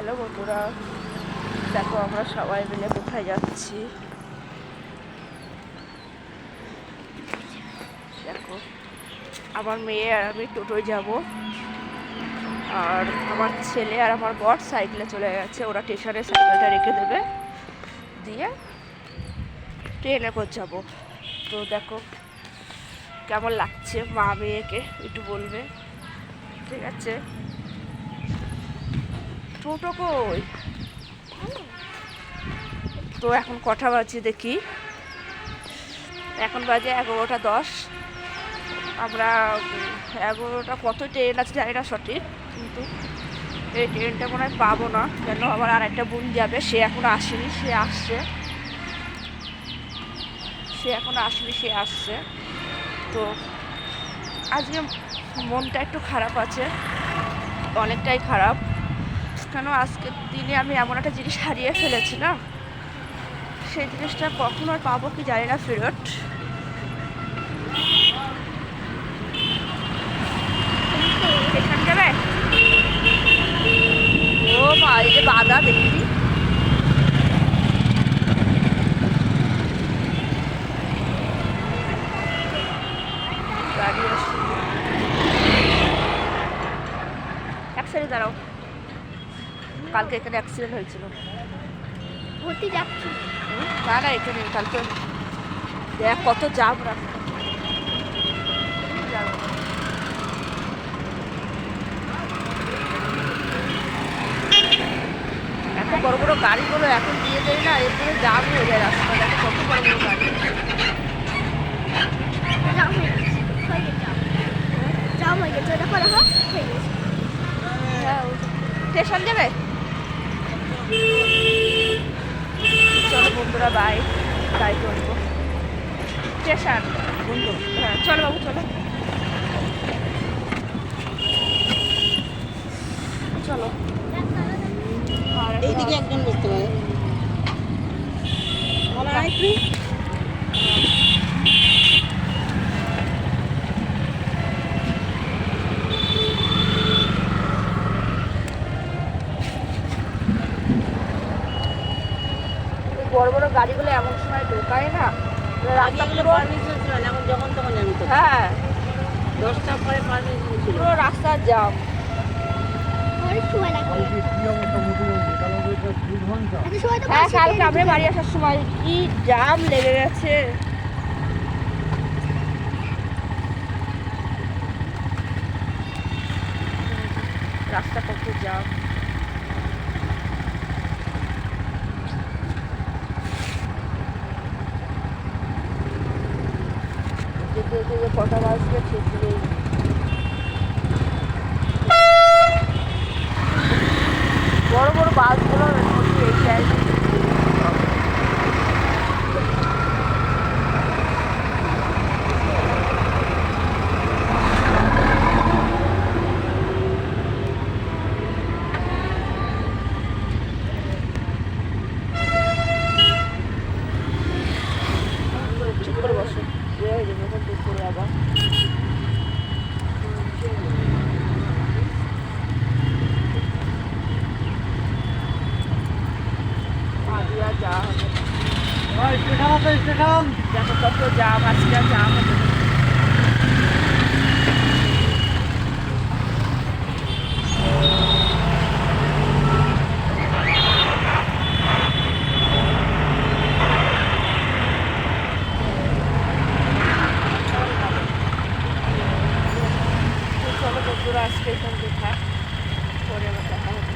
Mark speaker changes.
Speaker 1: Hello বন্ধুরা, দেখো আমরা সবাই মিলে কোথায় যাচ্ছি। দেখো আমার মেয়ে আর আমি টোটোয় যাব, আর আমার ছেলে আর আমার বর সাইকেলে চলে গেছে। ওরা স্টেশনে সাইকেলটা রেখে দেবে, দিয়ে ট্রেনে করে যাবো। তো দেখো কেমন লাগছে, মা মেয়েকে একটু বলবে, ঠিক আছে? টোটো কই? তো এখন কটা বাজে দেখি, এখন বাজে 11:10। আমরা 11টা কত ট্রেন আছে জানি না সঠিক, কিন্তু এই ট্রেনটা মনে হয় পাবো না। কেন আবার আর একটা বোন যাবে, সে এখনো আসেনি, সে আসছে। সে আসছে। তো আজকে মনটা একটু খারাপ আছে, অনেকটাই খারাপ। কেন আজকের দিনে আমি এমন একটা জিনিস হারিয়ে ফেলেছি না, সেই জিনিসটা কখন আর পাবো কি জানি না ফেরত। স্টেশন যাবে? ও মা, এই যে বাধা দেখবি, গাড়ি আসছে। এক সাইডে দাঁড়াও, কালকে এখানে অ্যাক্সিডেন্ট হয়েছিল।
Speaker 2: ঘুরতে যাচ্ছি
Speaker 1: না না, এখানে কালকে দেখ কত জাম রাখা। এত বড় বড় গাড়িগুলো এখন দিয়ে দেয় না, এরপরে জাম হয়ে যায় রাস্তা। দেখো কত বড় বড় গাড়ি।
Speaker 2: জাম হয়ে গেছে, জাম হয়ে গেছে, দেখো দেখো হয়ে গেছে।
Speaker 1: হ্যাঁ, স্টেশন যাবে? চলো বন্ধুরা, বাই বাই করবো। স্টেশন বন্ধু, হ্যাঁ চলো বাবু চলো চলো।
Speaker 3: এইদিকে একজন বসতে পারে।
Speaker 1: বড় বড় গাড়িগুলো এমন সময় ঢোকায় না, রাস্তাগুলো
Speaker 3: পারমিশন ছিল না, এখন যখন তখন জানি তো।
Speaker 1: হ্যাঁ
Speaker 3: 10টার পরে পারমিশন ছিল।
Speaker 1: পুরো রাস্তার জাম।
Speaker 2: অনেক সময় লাগবে। এত সময় তো
Speaker 1: হ্যাঁ,
Speaker 2: বাসে
Speaker 1: কালকে
Speaker 2: ট্রেনে
Speaker 1: আমরা বাড়ি আসার সময় কি জাম লেগে গেছে। রাস্তা কত জাম। যেতে যেতে যে কটা বাজবে ঠিক নেই। বড় বড় বাসগুলোর মধ্যে এই জায়গায় ঠিক করে বসো, বের হয়ে যাবে এখন দুপুরে আবার। আদিয়া যা হবে, দেখো কত জাম, আজকে জাম হবে। চলো বন্ধুরা, আজকে এখান থেকে থাক, পরে আবার দেখা হবে।